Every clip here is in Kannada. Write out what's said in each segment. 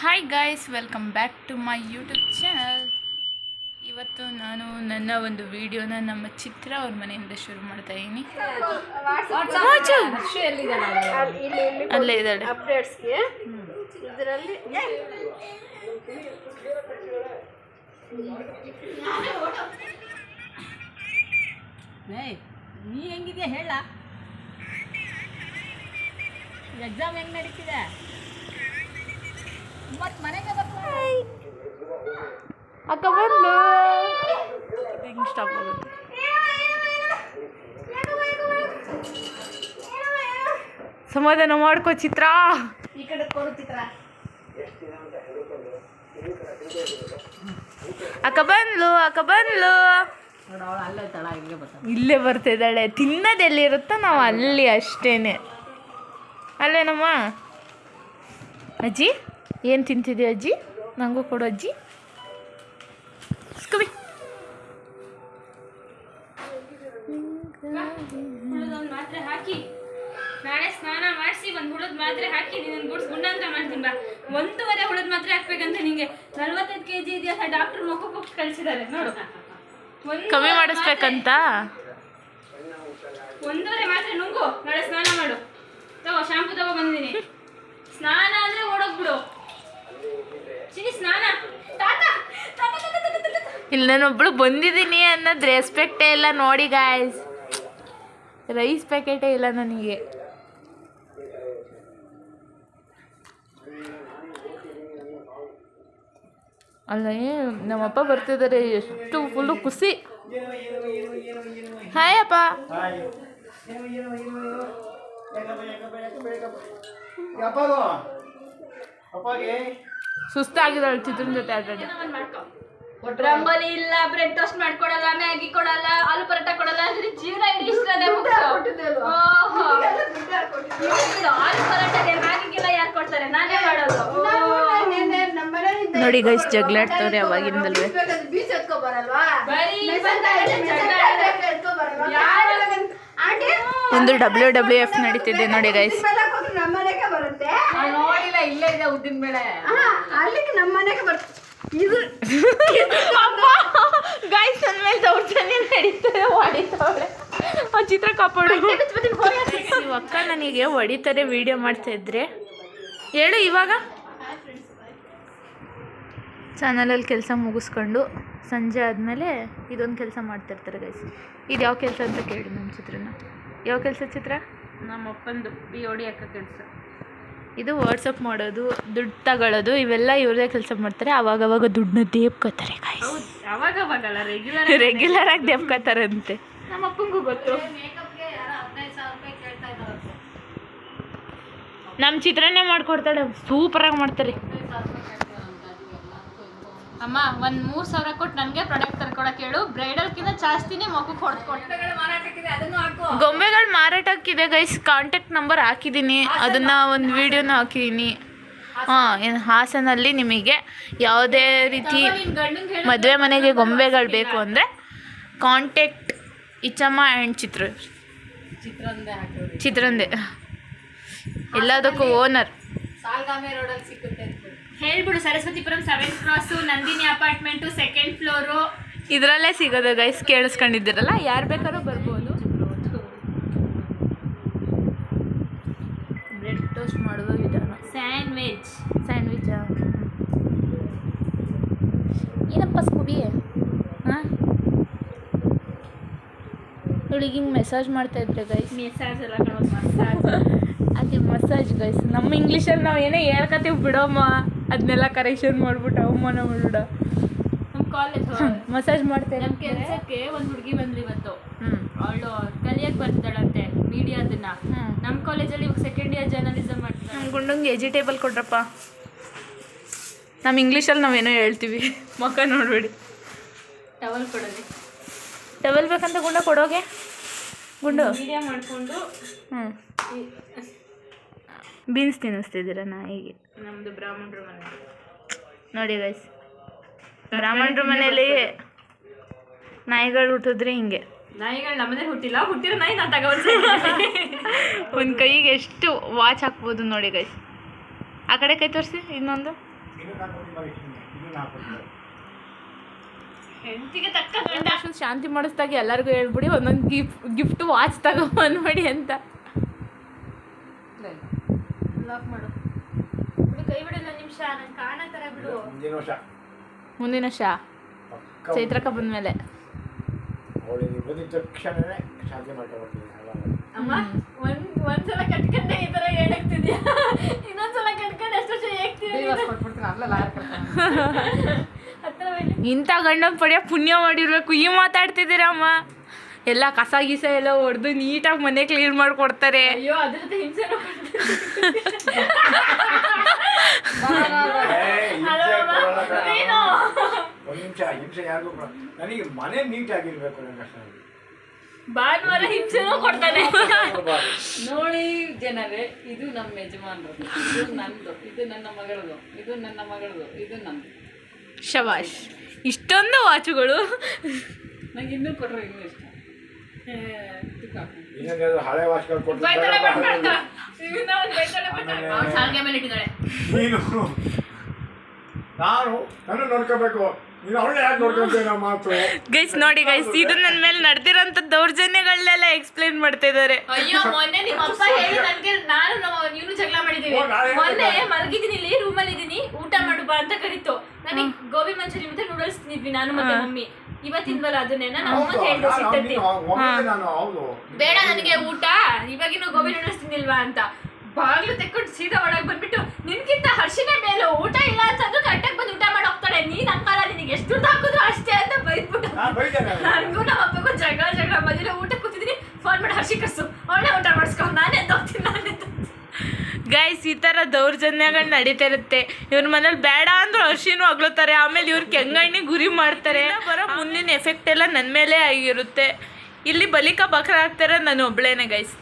Hi guys, welcome back to my YouTube channel. ಇವತ್ತು ನಾನು ನನ್ನ ಒಂದು ವಿಡಿಯೋನ ನಮ್ಮ ಚಿತ್ರ ಅವ್ರ ಮನೆಯಿಂದ ಶುರು ಮಾಡ್ತಾ ಇದ್ದೀನಿ. ಅಲ್ಲೇ ಇದ್ದಾಳೆ. ಅಪ್ಡೇಟ್ಸ್ಗೆ ಇದರಲ್ಲಿ ನೀ ಹೆಂಗಿದ್ಯಾ ಹೇಳ. ಎಕ್ಸಾಮ್ ಹೆಂಗ್ ನಡೀತಿದೆ? ಮತ್ ಮನೆಗೆ ಅಕ್ಕ ಬಂದು ಹಿಂಗೆ ಸ್ಟಾಪ್ ಆಗುತ್ತೆ. ಸಮಾಧಾನ ಮಾಡ್ಕೋ ಚಿತ್ರ. ಈ ಕಡೆ ಕೊಡು ಚಿತ್ರ. ಅಕ್ಕ ಬಂದ್ಲು ನೋಡು, ಅವಳು ಅಲ್ಲೇ ತಳ ಹಿಂಗೆ ಬರ್ತಾಳೆ. ಇಲ್ಲೇ ಬರ್ತಿದ್ದಾಳೆ. ತಿನ್ನೋದೆಲ್ಲಿರುತ್ತೋ ನಾವು ಅಲ್ಲಿ ಅಷ್ಟೇನೆ. ಅಲ್ಲೇನಮ್ಮ? ಅಜ್ಜಿ ಏನು ತಿಂತಿದ್ಯಾ ಅಜ್ಜಿ? ನನಗೂ ಕೊಡು ಅಜ್ಜಿ. ಸ್ಕೂಬಿ ಮಾತ್ರೆ ಹಾಕಿ ನಾಳೆ ಸ್ನಾನ ಮಾಡಿಸಿ ಒಂದು ಹುಳದ ಮಾತ್ರೆ ಹಾಕಿ ನೀನು ಗುಂಡಾಂತರ ಮಾಡ್ತೀನಿ ಬಾ. 1.5 ಹುಳದ ಮಾತ್ರೆ ಹಾಕ್ಬೇಕಂತ ನಿಂಗೆ 45 kg ಇದೆಯಲ್ಲ, ಡಾಕ್ಟರ್ ಮುಖಕ್ಕೆ ಹೋಗಿ ಕಳಿಸಿದ್ದಾರೆ ನೋಡು. ಕಮ್ಮಿ ಮಾಡಿಸ್ಬೇಕಂತ 1.5 ಮಾತ್ರೆ ನುಂಗು. ನಾಳೆ ಸ್ನಾನ ಮಾಡು. ತಗೋ, ಶಾಂಪು ತಗೋ ಬಂದಿದ್ದೀನಿ. ಸ್ನಾನ ಅಂದ್ರೆ ಓಡೋಗ್ಬಿಡು. ಚಿನಿ ಸ್ನಾನ. ಇಲ್ಲಿ ನಾನೊಬ್ಳು ಬಂದಿದ್ದೀನಿ ಅನ್ನೋದು ರೆಸ್ಪೆಕ್ಟೇ ಇಲ್ಲ ನೋಡಿ ಗಾಯ್ಸ್. ರೈಸ್ ಪ್ಯಾಕೆಟೇ ಇಲ್ಲ ನನಗೆ. ಅಲ್ಲ, ನಮ್ಮಪ್ಪ ಬರ್ತಿದ್ದಾರೆ. ಎಷ್ಟು ಫುಲ್ಲು ಖುಷಿ. ಹಾಯ್ ಅಪ್ಪ. ಸುಸ್ತಾಗಿದ್ದಾಳೆ ಚಿತ್ರನ ಜೊತೆ ಆಟಾಡಿ. ರಂಗೋಲಿ ಇಲ್ಲ, ಬ್ರೆಡ್ ಟೋಸ್ಟ್ ಮಾಡ್ಕೊಡಲ್ಲ, ಮ್ಯಾಗಿ ಕೊಡಲ್ಲ, ಆಲೂ ಪರೋಟ ಕೊಡಲ್ಲ ಅಂದ್ರೆ ಜೀವನ ಇಡೀ ಇಷ್ಟನೇ. ಆಲೂ ಪರೋಟಗೆ ಮ್ಯಾಗಿಗೆಲ್ಲ ಯಾರು ಕೊಡ್ತಾರೆ? ನಾನೇ ಮಾಡೋದು. ನೋಡಿ ಗೈಸ್, ಜಗಳಾಡ್ತವ್ರೆ ಅವಾಗಿಂದಲ್ವೇ. ಒಂದು WWF ನಡೀತಿದೆ ನೋಡಿ ಗೈಸ್. ನೋಡಿಲ್ಲ, ಇಲ್ಲೇ ಇದೆ ಉದ್ದಿನ ಬೇಳೆ. ಅಲ್ಲಿಗೆ ನಮ್ಮ ಮನೆಗೆ ಬರ್ತದೆ ಇದು. ಗೈಸ್, ನನ್ನ ಮೇಲೆ ದೌರ್ಜನ್ಯ ನಡೀತದೆ, ಹೊಡಿತಾವಳೆ. ಆ ಚಿತ್ರ ಕಾಪಾಡು. ನೀವು ಅಕ್ಕ ನನಗೆ ಹೊಡಿತಾರೆ ವಿಡಿಯೋ ಮಾಡ್ತಾ ಇದ್ರೆ ಹೇಳು. ಇವಾಗ ಚಾನಲಲ್ಲಿ ಕೆಲಸ ಮುಗಿಸ್ಕೊಂಡು ಸಂಜೆ ಆದಮೇಲೆ ಇದೊಂದು ಕೆಲಸ ಮಾಡ್ತಿರ್ತಾರೆ ಗೈಸ್. ಇದು ಯಾವ ಕೆಲಸ ಅಂತ ಕೇಳಿ ನಮ್ಮ ಚಿತ್ರನ. ಯಾವ ಕೆಲಸ ಚಿತ್ರ? ನಮ್ಮ ಅಪ್ಪಂದು BOD ಅಕ್ಕ ಕೆಲಸ. ಇದು ವಾಟ್ಸಪ್ ಮಾಡೋದು, ದುಡ್ಡು ತಗೊಳ್ಳೋದು, ಇವೆಲ್ಲ ಇವ್ರದೇ ಕೆಲಸ ಮಾಡ್ತಾರೆ. ಅವಾಗವಾಗ ದುಡ್ಡನ್ನ ದೇಬ್ಕೋತಾರೆ ಗೈಸ್. ಅವಾಗಲ್ಲ, ರೆಗ್ಯುಲರ್ ಆಗಿ ದೇಬ್ಕೋತಾರಂತೆ. ನಮ್ಮ ಅಪ್ಪಂಗೂ ಗೊತ್ತು. ನಮ್ಮ ಚಿತ್ರನೇ ಮಾಡ್ಕೊಡ್ತಾಳೆ, ಸೂಪರಾಗಿ ಮಾಡ್ತಾರೆ. ಅಮ್ಮ, ಒಂದು 3,000 ಕೊಟ್ಟು ನನಗೆ ಪ್ರಾಡಕ್ಟ್ ತರ್ಕೊಳಕ್ಕೆ ಹೇಳು. ಬ್ರೈಡಲ್ಕಿಂತ ಜಾಸ್ತಿನೇ ಮಗುಗೆ ಗೊಂಬೆಗಳು ಮಾರಾಟಕ್ಕಿದೆ ಗೈಸ್. ಕಾಂಟ್ಯಾಕ್ಟ್ ನಂಬರ್ ಹಾಕಿದ್ದೀನಿ, ಅದನ್ನು ಒಂದು ವಿಡಿಯೋನ ಹಾಕಿದ್ದೀನಿ. ಹಾಸನಲ್ಲಿ ನಿಮಗೆ ಯಾವುದೇ ರೀತಿ ಮದುವೆ ಮನೆಗೆ ಗೊಂಬೆಗಳು ಬೇಕು ಅಂದರೆ ಕಾಂಟ್ಯಾಕ್ಟ್ ಇಚ್ಚಮ್ಮ ಆ್ಯಂಡ್ ಚಿತ್ರಂದೆ. ಎಲ್ಲದಕ್ಕೂ ಓನರ್. ಸಾಲ್ಗಾಮೆ ರೋಡಲ್ಲಿ ಸಿಗುತ್ತೆ. ಹೇಳ್ಬಿಡು. Saraswathipuram 7th cross, Nandini apartment, 2nd floor. ಇದರಲ್ಲೇ ಸಿಗೋದು ಗೈಸ್. ಕೇಳಿಸ್ಕೊಂಡಿದ್ದೀರಲ್ಲ, ಯಾರು ಬೇಕಾದ್ರೂ ಬರ್ಬೋದು. ಬ್ರೆಡ್ ಟೋಸ್ಟ್ ಮಾಡುವ ವಿಧಾನ. ಸ್ಯಾಂಡ್ವಿಚ್ ಏನಪ್ಪ ಸ್ಕೂಬಿ? ಹಾಂ, ಇವಳಿಗೆ ಹಿಂಗೆ ಮೆಸೇಜ್ ಮಾಡ್ತಾಯಿದ್ರೆ ಗೈಸ್. ಮೆಸೇಜ್ ಎಲ್ಲ ಮಸಾಜ್. ಅದೇ ಮಸಾಜ್ ಗೈಸ್. ನಮ್ಮ ಇಂಗ್ಲೀಷಲ್ಲಿ ನಾವು ಏನೇ ಹೇಳ್ಕತ್ತೀವಿ ಬಿಡೋಮ್ಮ, ಅದನ್ನೆಲ್ಲ ಕರೆಕ್ಷನ್ ಮಾಡ್ಬಿಟ್ಟು ಅವಮಾನ ಮಾಡ್ಬಿಡ. ನಮ್ಮ ಕಾಲೇಜ್ ಮಸಾಜ್ ಮಾಡ್ತೇವೆ. ನಮ್ಮ ಕೆಲಸಕ್ಕೆ ಒಂದು ಹುಡುಗಿ ಬಂದ್ರಿ ಇವತ್ತು. ಅವಳು ಕಲಿಯಕ್ಕೆ ಬರ್ತಾಳಂತೆ ಮೀಡಿಯಾದನ್ನ. ನಮ್ಮ ಕಾಲೇಜಲ್ಲಿ ಇವಾಗ 2nd ಇಯರ್ ಜರ್ನಲಿಸಮ್ ಮಾಡ್ತಾರೆ. ನಮ್ಮ ಗುಂಡಂಗೆ ವೆಜಿಟೇಬಲ್ ಕೊಡ್ರಪ್ಪ. ನಮ್ಮ ಇಂಗ್ಲೀಷಲ್ಲಿ ನಾವೇನೋ ಹೇಳ್ತೀವಿ, ಮುಖ ನೋಡಬೇಡಿ. ಟವಲ್ ಕೊಡೋದು. ಟವಲ್ ಬೇಕಂತ ಕೊಡೋಗೆ ಗುಂಡು ಮೀಡಿಯಾ ಮಾಡಿಕೊಂಡು. ಬೀನ್ಸ್ ತಿನ್ನಿಸ್ತಿದ್ದೀರ ನಾಯಿಗೆ. ನಮ್ಮದು ಬ್ರಾಹ್ಮಣರ ಮನೆ ನೋಡಿ ಗೈಸ್. ಬ್ರಾಹ್ಮಣರ ಮನೇಲಿ ನಾಯಿಗಳು ಹುಟ್ಟಿದ್ರೆ ಹಿಂಗೆ. ನಾಯಿಗಳು ನಮ್ಮದೇ ಹುಟ್ಟಿರೋ ನಾಯಿ ನಾನು ತಗೊಂಡು ಒಂದು ಕೈಗೆ ಎಷ್ಟು ವಾಚ್ ಹಾಕ್ಬೋದು ನೋಡಿ ಗೈಸ್. ಆ ಕಡೆ ಕೈ ತೋರಿಸಿ ಇನ್ನೊಂದು. ಹೆಂಡತಿಗೆ ತಕ್ಕ ಗಂಡ. ಶಾಂತಿ ಮಾಡಿಸ್ದಾಗ ಎಲ್ಲರಿಗೂ ಹೇಳ್ಬಿಡಿ ಒಂದೊಂದು ಗಿಫ್ಟ್ ವಾಚ್ ತಗೊಂಡ್ಬಿಡಿ ಅಂತ. ಲಾಕ್ ಮಾಡು. ಬಿಡು, ಕೈ ಬಿಡಲ್ಲ ನಿಮಿಷ, ನಂಗೆ ಕಾಣೋ ಥರ ಬಿಡು. ಮುಂದಿನ ವರ್ಷ ಚೈತ್ರಕ್ಕ ಬಂದ್ಮೇಲೆ ಅಮ್ಮ ಒಂದ್ಸಲ ಕಟ್ಕೊಂಡೆ ಈ ಥರ ಹೇಳಕ್ತಿದ್ಯಾ, ಇನ್ನೊಂದ್ಸಲ ಕಟ್ಕೊಂಡು ಎಷ್ಟು ವರ್ಷ ಹೇಳ್ತೀವಿ. ಡಿವೋರ್ಸ್ ಕೊಟ್ಬಿಡ್ತೀನಿ, ಅಲ್ಲ ಲಾಯರ್ ಕರ್ಕೊಂಡು. ಹತ್ರ ಬನ್ನಿ. ಇಂಥ ಗಂಡನ ಪಡೆಯ ಪುಣ್ಯ ಮಾಡಿರ್ಬೇಕು. ಈ ಮಾತಾಡ್ತಿದ್ದೀರಮ್ಮ, ಎಲ್ಲ ಕಸ ಗೀಸ ಎಲ್ಲ ಹೊಡೆದು ನೀಟಾಗಿ ಮನೆ ಕ್ಲೀನ್ ಮಾಡಿಕೊಡ್ತಾರೆ. ಅಯ್ಯೋ, ಅದ್ರ ಜೊತೆ ಹಿಂಸೆನೂ ನನಗೆ ಮನೆ ನೀಟ್ ಆಗಿರ್ಬೇಕು. ಭಾನುವಾರ ಹಿಂಸೆನೂ ಕೊಡ್ತಾನೆ. ನೋಡಿ ಜನರೇ, ಇದು ನಮ್ಮ ಯಜಮಾನ್ರದ್ದು, ಇದು ನಂದು, ಇದು ನನ್ನ ಮಗಳದು, ಇದು ನನ್ನ ಮಗಳದು, ಇದು ನಂದು. ಶಬಾಷ್, ಇಷ್ಟೊಂದು ವಾಚುಗಳು. ನಂಗೆ ಇನ್ನೂ ಕೊಟ್ಟರು ಇನ್ನೂ ಇಷ್ಟ. ಹಳೆ ವಾಚ್ಗಳು ಬೈತಾಳೆ ಕೊಟ್ಟು ಬಿಟ್ಬಿಡ್ತಾ. ಇವನ್ನ ಒಂದ್ ಬೈತಾಳೆ ಬಿಟ್ಟಾಳೆ. ಅವ್ಳು ಸಾಲ್ಗೆ ಮೇಲೆ ಇಟ್ಟಿದ್ದಾಳೆ. ನೀನು ನಾನು ನನ್ನ ನೋಡ್ಕೋಬೇಕು, ನೀನು ಅವಳೇ ಯಾಕೆ ನೋಡ್ಕೊಂತೇನೆ ಮಾತು. ಗೈಸ್ ನೋಡಿ ಗೈಸ್, ಇದು ನನ್ನ ಮೇಲೆ ನಡೆದಿರೋಂಥ ದೌರ್ಜನ್ಯಗಳನ್ನೆಲ್ಲ ಎಕ್ಸ್ಪ್ಲೇನ್ ಮಾಡ್ತಾ ಇದ್ದಾರೆ. ಅಯ್ಯೋ, ಮೊನ್ನೆ ನಿಮ್ಮ ಅಪ್ಪ ಹೇಳಿ ನನ್ಗೆ, ನಾನು ನೀನು ಜಗಳ ಮಾಡಿದೀವಿ. ಮೊನ್ನೆ ಮಲಗಿದ್ದೀನಿ, ಇಲ್ಲಿ ರೂಮಲ್ಲಿ ಇದೀನಿ, ಊಟ ಮಾಡು ಬಾ ಅಂತ ಕರೀತು. ನನಗೆ ಗೋಬಿ ಮಂಚೂರಿ ಮತ್ತೆ ನೂಡಲ್ಸ್ ತಿಂದ್ವಿ ನಾನು ಮತ್ತೆ ಮಮ್ಮಿ. ಇವತ್ತಿಂದವಲ್ಲ ಅದನ್ನೇ ನಮ್ಮಮ್ಮ ಹೇಳಿದ್ರು ಸಿಟ್ಟತ್ತಿ. ನಾನು ಹೌದು ಬೇಡ ನನಗೆ ಊಟ, ಇವಾಗಿನ ಗೋಬಿ ನೂಡಲ್ಸ್ ತಿಂದಿಲ್ವಾ ಅಂತ. ಬಾಗ್ಲು ತೆಕ್ಕೊಂಡು ಸೀದಾ ಒಳಗೆ ಬಂದ್ಬಿಟ್ಟು, ನಿನ್ಗಿಂತ ಹರ್ಷಿನೇ ಮೇಲು, ಊಟ ಇಲ್ಲ ಅಂತಂದ್ರು ಕರೆಕ್ಟಾಗಿ ಬಂದು ಊಟ ಮಾಡಿ ಹೋಗ್ತಾಳೆ, ನೀನ್ ಅಂಕಲ್ಲ, ನಿನಗೆ ಎಷ್ಟು ದುಡ್ಡು ಹಾಕಿದ್ರು ಅಷ್ಟೇ ಅಂತ ಬೈದ್ಬಿಟ್ಟು. ನನ್ಗೂ ನಮ್ಮ ಅಪ್ಪಗೂ ಜಗಳ ಮಧ್ಯೆ ಊಟ ಕೂತಿದ್ದೀನಿ, ಫೋನ್ ಮಾಡಿ ಹರ್ಷಿ ಕರ್ಸು, ಅವಳೇ ಊಟ ಮಾಡಿಸ್ಕೊಂಡು ನಾನೇ ಹೋಗ್ತೀನಿ. ಗೈಸ್, ಈ ಥರ ದೌರ್ಜನ್ಯಗಳು ನಡೀತಾ ಇರುತ್ತೆ. ಇವ್ರ ಮನೇಲಿ ಬೇಡ ಅಂದ್ರೂ ಹರ್ಷಿನೂ ಅಗ್ಲುತ್ತಾರೆ, ಆಮೇಲೆ ಇವ್ರ ಕೆಂಗಣ್ಣಿ ಗುರಿ ಮಾಡ್ತಾರೆ. ಬರೋ ಮುಂದಿನ ಎಫೆಕ್ಟ್ ಎಲ್ಲ ನನ್ನ ಮೇಲೆ ಆಗಿರುತ್ತೆ. ಇಲ್ಲಿ ಬಲಿಕ ಬಕ್ರ ಆಗ್ತಾರೆ ನಾನು ಒಬ್ಳೇನೆ ಗೈಸ್.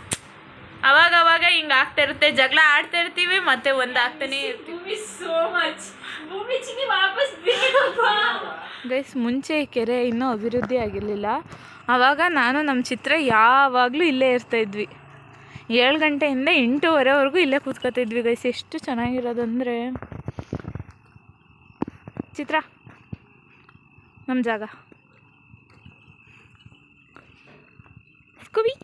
ಅವಾಗ ಹಿಂಗೆ ಆಗ್ತಾ ಇರುತ್ತೆ, ಜಗಳ ಆಡ್ತಾ ಇರ್ತೀವಿ, ಮತ್ತೆ ಒಂದು ಆಗ್ತಾನೆ ಇರ್ತೀವಿ. ಸೋ ಮಚ್ ಭೂಮಿ ಚಿನ್ನಿ ವಾಪಸ್ ಬೇಕಪ್ಪ. ಗೈಸ್, ಮುಂಚೆ ಈ ಕೆರೆ ಇನ್ನೂ ಅಭಿವೃದ್ಧಿ ಆಗಿರಲಿಲ್ಲ. ಆವಾಗ ನಾನು ನಮ್ಮ ಚಿತ್ರ ಯಾವಾಗಲೂ ಇಲ್ಲೇ ಇರ್ತಾಯಿದ್ವಿ. 7 ಗಂಟೆಯಿಂದ 8:30ವರೆಗೂ ಇಲ್ಲೇ ಕೂತ್ಕೊತಿದ್ವಿ ಗೈಸ್. ಎಷ್ಟು ಚೆನ್ನಾಗಿರೋದಂದರೆ ಚಿತ್ರ ನಮ್ಮ ಜಾಗ. ಸ್ಕೂಬಿ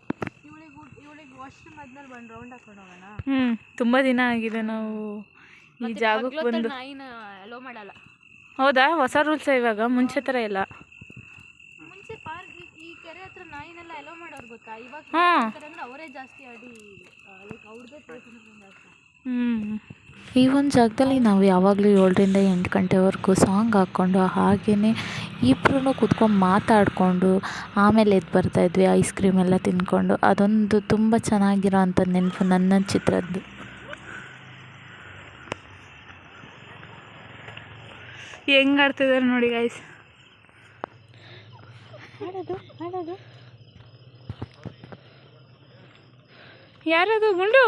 ತುಂಬ ದಿನ ಆಗಿದೆ ನಾವು ಈ ಜಾಗಕ್ಕೆ ಬಂದು. ಅಲೋ ಮಾಡಲ್ಲ. ಹೌದಾ? ಹೊಸ ರೂಲ್ಸ್ ಇವಾಗ, ಮುಂಚೆ ಥರ ಇಲ್ಲ. ಮುಂಚೆ ಪಾರ್ಕ್ ಈ ಕೆರೆ ಹತ್ರ ನಾಯಿನೆಲ್ಲ ಅಲೋ ಮಾಡೋರು ಗೊತ್ತಾ? ಇವಾಗ ಅವರೇ ಜಾಸ್ತಿ ಆಡಿ ಅವ್ರದ್ದೇ ಈ ಒಂದು ಜಾಗದಲ್ಲಿ ನಾವು ಯಾವಾಗಲೂ 7ರಿಂದ 8 ಗಂಟೆವರೆಗೂ ಸಾಂಗ್ ಹಾಕ್ಕೊಂಡು ಹಾಗೆಯೇ ಇಬ್ಬರೂ ಕೂತ್ಕೊಂಡು ಮಾತಾಡಿಕೊಂಡು ಆಮೇಲೆ ಎದ್ದು ಬರ್ತಾಯಿದ್ವಿ, ಐಸ್ ಕ್ರೀಮ್ ಎಲ್ಲ ತಿಂದ್ಕೊಂಡು. ಅದೊಂದು ತುಂಬ ಚೆನ್ನಾಗಿರೋ ಅಂಥ ನೆನಪು ನನ್ನ ಚಿತ್ರದ್ದು. ಹೆಂಗೆ ಆಡ್ತಿದ್ದಾರೆ ನೋಡಿ ಗೈಸ್. ಯಾರದು ಗುಂಡು?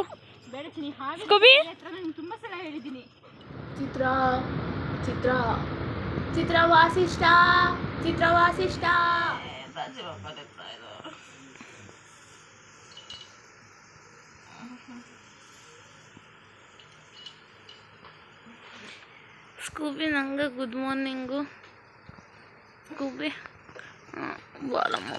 ಸ್ಕೂಬಿ ತುಂಬಾ ಸಲ ಹೇಳಿದ್ದೀನಿ. ಚಿತ್ರ ವಾಸಿಷ್ಠ. ಸ್ಕೂಬಿ ನಂಗೆ ಗುಡ್ ಮಾರ್ನಿಂಗು. ಸ್ಕೂಬಿ ಬಾಲಮ್ಮ.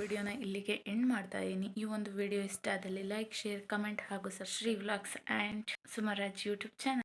ವಿಡಿಯೋನ ಇಲ್ಲಿಗೆ ಎಂಡ್ ಮಾಡ್ತಾ ಇದ್ದೀನಿ. ಈ ಒಂದು ವಿಡಿಯೋ ಇಷ್ಟ ಆದಲ್ಲಿ ಲೈಕ್, ಶೇರ್, ಕಮೆಂಟ್ ಹಾಗೂ Shri vlogs and Sumaraj YouTube channel